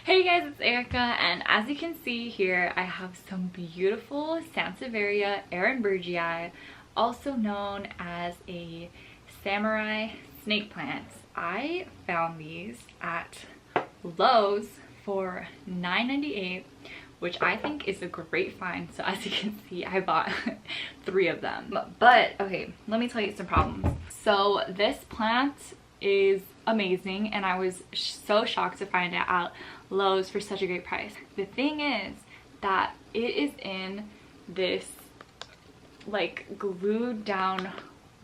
Hey guys, it's Erica, and as you can see here, I have some beautiful Sansevieria ehrenbergii, also known as a samurai snake plant. I found these at Lowe's for $9.98, which I think is a great find. So as you can see, I bought 3 of them. But okay, let me tell you some problems. So this plant is amazing, and I was so shocked to find it at Lowe's for such a great price. The thing is that it is in this like glued down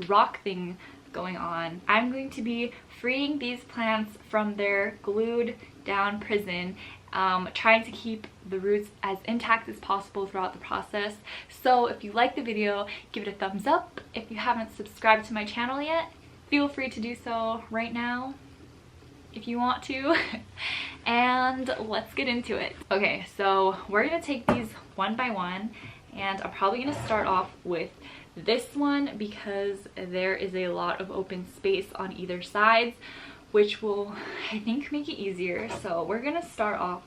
rock thing going on. I'm going to be freeing these plants from their glued down prison, trying to keep the roots as intact as possible throughout the process. So if you like the video, give it a thumbs up. If you haven't subscribed to my channel yet, feel free to do so right now if you want to. And let's get into it. Okay, so we're gonna take these one by one, and I'm probably gonna start off with this one because there is a lot of open space on either side, which will, I think, make it easier. So we're gonna start off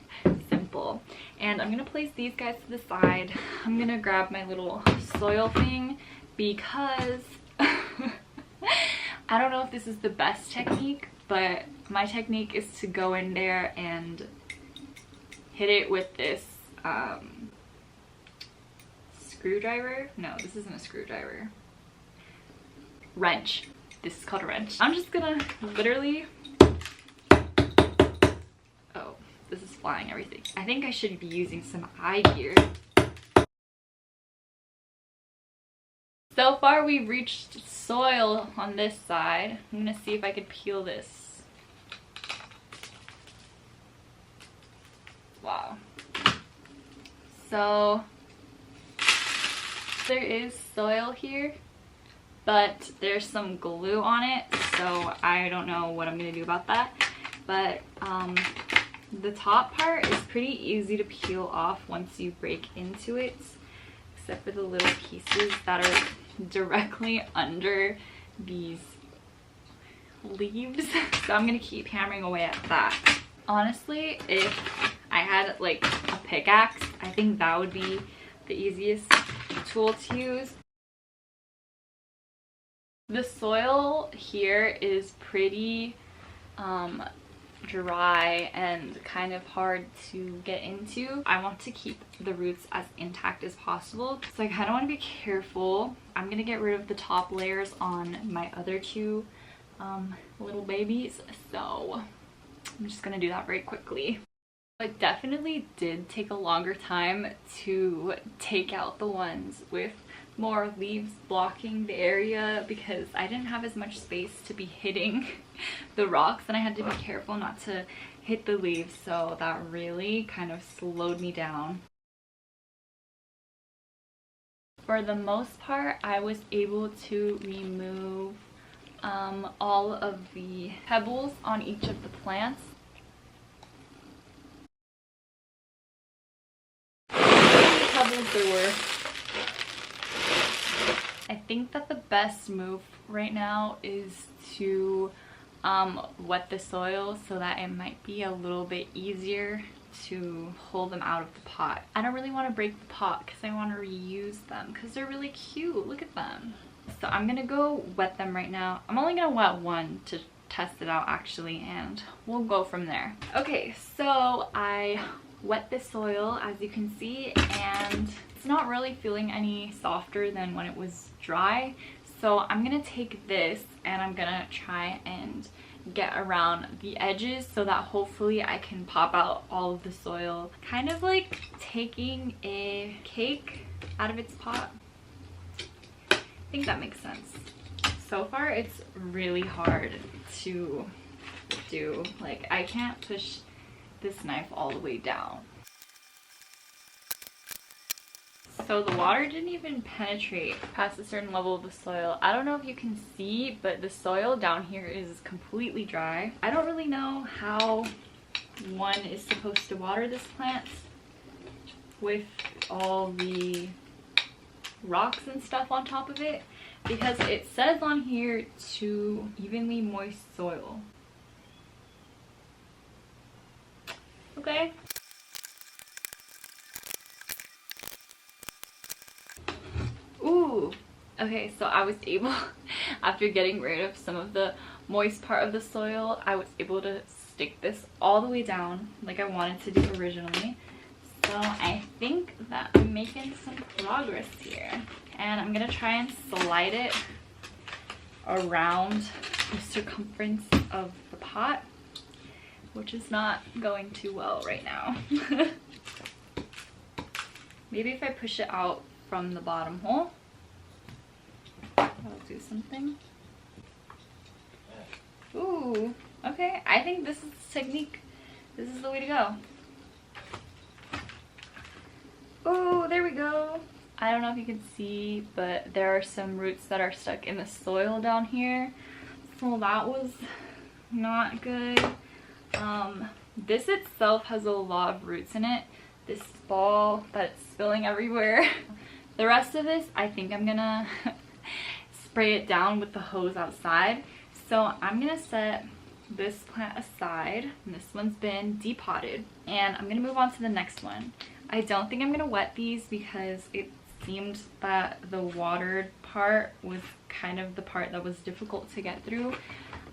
simple, and I'm gonna place these guys to the side. I'm gonna grab my little soil thing because I don't know if this is the best technique, but my technique is to go in there and hit it with this screwdriver. No, this isn't a screwdriver. Wrench. This is called a wrench. I'm just gonna literally... Oh, this is flying everything. I think I should be using some eye gear. So far we've reached soil on this side. I'm gonna see if I could peel this. Wow. So there is soil here, but there's some glue on it, so I don't know what I'm gonna do about that. But the top part is pretty easy to peel off once you break into it, except for the little pieces that are directly under these leaves. So I'm gonna keep hammering away at that. Honestly, if I had like a pickaxe, I think that would be the easiest tool to use. The soil here is pretty dry and kind of hard to get into. I want to keep the roots as intact as possible, so I kind of want to be careful. I'm gonna get rid of the top layers on my other 2 little babies, so I'm just gonna do that very quickly. It definitely did take a longer time to take out the ones with more leaves blocking the area because I didn't have as much space to be hitting the rocks, and I had to be careful not to hit the leaves, so that really kind of slowed me down. For the most part, I was able to remove all of the pebbles on each of the plants. Pebbles there were. I think that the best move right now is to wet the soil so that it might be a little bit easier to pull them out of the pot. I don't really want to break the pot because I want to reuse them because they're really cute. Look at them. So I'm gonna go wet them right now. I'm only gonna wet one to test it out actually, and we'll go from there. Okay, so I wet the soil, as you can see, and it's not really feeling any softer than when it was dry. So I'm gonna take this and I'm gonna try and get around the edges so that hopefully I can pop out all of the soil, kind of like taking a cake out of its pot. I think that makes sense. So far it's really hard to do. Like, I can't push this knife all the way down. So the water didn't even penetrate past a certain level of the soil. I don't know if you can see, but the soil down here is completely dry. I don't really know how one is supposed to water this plant with all the rocks and stuff on top of it, because it says on here to evenly moist soil. okay? Ooh, okay, so I was able, after getting rid of some of the moist part of the soil, I was able to stick this all the way down like I wanted to do originally. So I think that I'm making some progress here. And I'm gonna try and slide it around the circumference of the pot, which is not going too well right now. Maybe if I push it out from the bottom hole, that'll do something. Ooh, okay, I think this is the technique. This is the way to go. Oh, there we go. I don't know if you can see, but there are some roots that are stuck in the soil down here. So that was not good. This itself has a lot of roots in it. This ball that's spilling everywhere. The rest of this, I think I'm gonna spray it down with the hose outside. So I'm gonna set this plant aside, and this one's been depotted, and I'm gonna move on to the next one. I don't think I'm gonna wet these because it seemed that the watered part was kind of the part that was difficult to get through.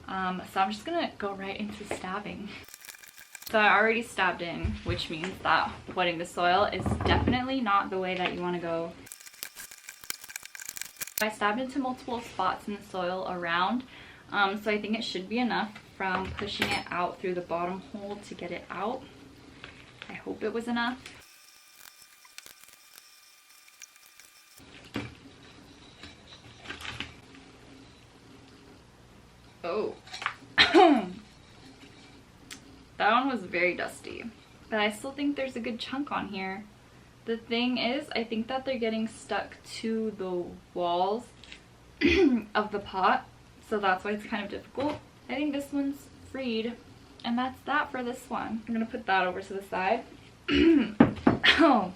So I'm just gonna go right into stabbing. So I already stabbed in, which means that wetting the soil is definitely not the way that you want to go. I stabbed into multiple spots in the soil around, so I think it should be enough from pushing it out through the bottom hole to get it out. I hope it was enough. Oh. That one was very dusty, but I still think there's a good chunk on here. The thing is, I think that they're getting stuck to the walls of the pot, so that's why it's kind of difficult. I think this one's freed, and that's that for this one. I'm gonna put that over to the side. Oh,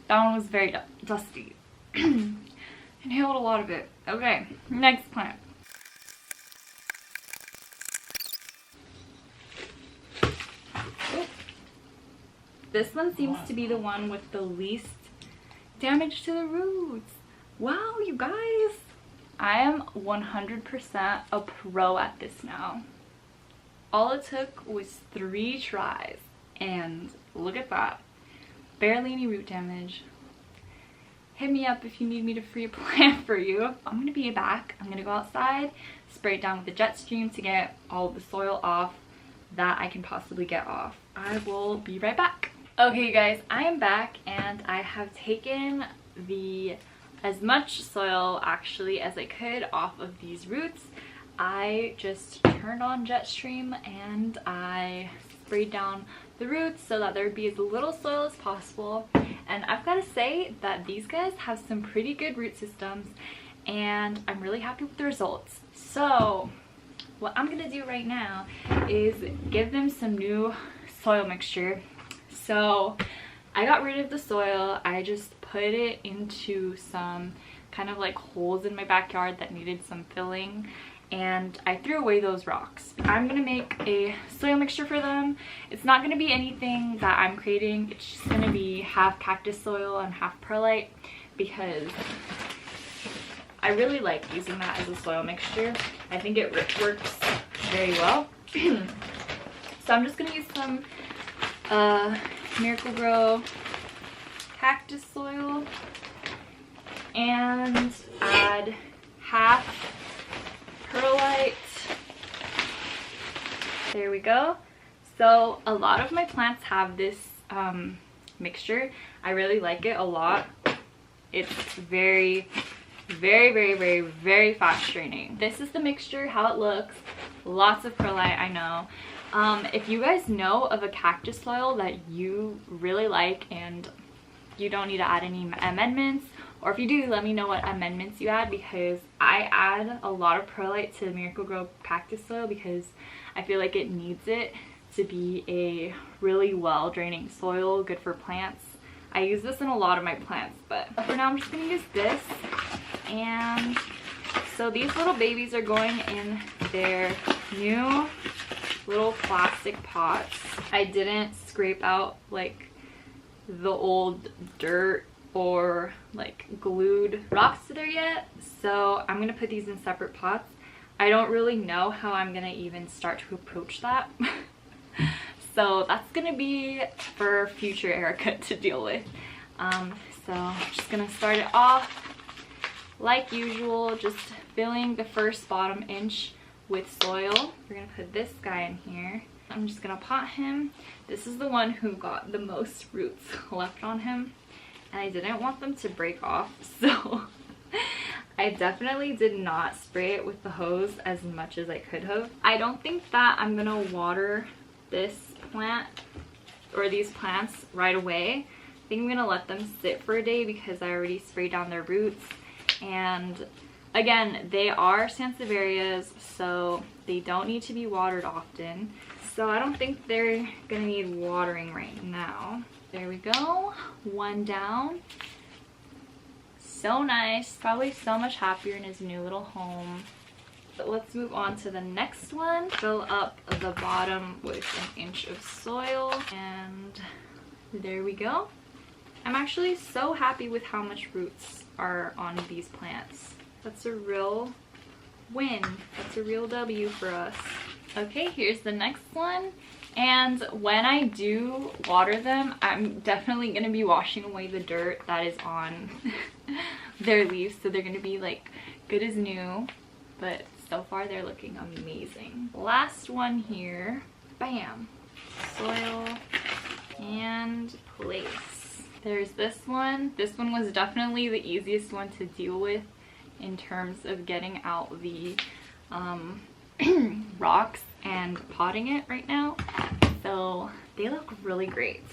that one was very dusty. Inhaled a lot of it. Okay, next plant. This one seems to be the one with the least damage to the roots. Wow, you guys. I am 100% a pro at this now. All it took was 3 tries. And look at that. Barely any root damage. Hit me up if you need me to free a plant for you. I'm going to be back. I'm going to go outside, spray it down with the jet stream to get all of the soil off that I can possibly get off. I will be right back. Okay guys, I am back and I have taken as much soil actually as I could off of these roots. I just turned on Jetstream and I sprayed down the roots so that there would be as little soil as possible. And I've got to say that these guys have some pretty good root systems and I'm really happy with the results. So what I'm gonna do right now is give them some new soil mixture. So I got rid of the soil. I just put it into some kind of like holes in my backyard that needed some filling, and I threw away those rocks. I'm gonna make a soil mixture for them. It's not gonna be anything that I'm creating. It's just gonna be half cactus soil and half perlite because I really like using that as a soil mixture. I think it works very well. So I'm just gonna use some Miracle-Gro cactus soil and add half perlite. There we go. So a lot of my plants have this mixture. I really like it a lot. It's very fast draining. This is the mixture, how it looks. Lots of perlite, I know. If you guys know of a cactus soil that you really like and you don't need to add any amendments, or if you do, let me know what amendments you add, because I add a lot of perlite to Miracle-Gro cactus soil because I feel like it needs it to be a really well draining soil, good for plants. I use this in a lot of my plants, but for now I'm just gonna use this. And so these little babies are going in their new little plastic pots. I didn't scrape out like the old dirt or like glued rocks to there yet, so I'm gonna put these in separate pots. I don't really know how I'm gonna even start to approach that. So that's gonna be for future Erica to deal with. So I'm just gonna start it off like usual, just filling the first bottom inch with soil. We're gonna put this guy in here. I'm just gonna pot him. This is the one who got the most roots left on him, and I didn't want them to break off, so I definitely did not spray it with the hose as much as I could have. I don't think that I'm gonna water this plant or these plants right away. I think I'm gonna let them sit for a day because I already sprayed down their roots. And again, they are Sansevierias, so they don't need to be watered often. So I don't think they're gonna need watering right now. There we go, one down. So nice, probably so much happier in his new little home. But let's move on to the next one. Fill up the bottom with an inch of soil, and there we go. I'm actually so happy with how much roots are on these plants. That's a real win. That's a real W for us. Okay, here's the next one. And when I do water them, I'm definitely going to be washing away the dirt that is on their leaves. So they're going to be like good as new. But so far they're looking amazing. Last one here. Bam. Soil and place. There's this one. This one was definitely the easiest one to deal with in terms of getting out the rocks and potting it right now. So they look really great.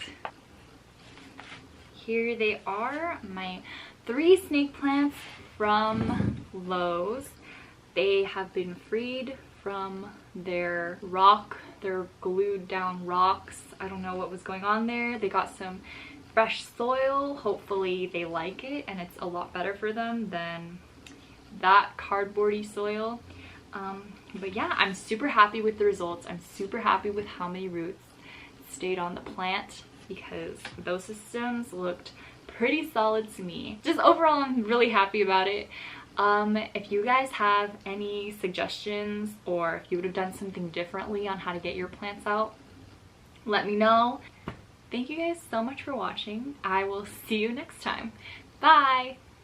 Here they are, my 3 snake plants from Lowe's. They have been freed from their glued down rocks. I don't know what was going on there. They got some fresh soil. Hopefully they like it and it's a lot better for them than that cardboardy soil. But yeah, I'm super happy with the results. I'm super happy with how many roots stayed on the plant because those systems looked pretty solid to me. Just overall, I'm really happy about it. If you guys have any suggestions or if you would have done something differently on how to get your plants out, let me know. Thank you guys so much for watching. I will see you next time. Bye!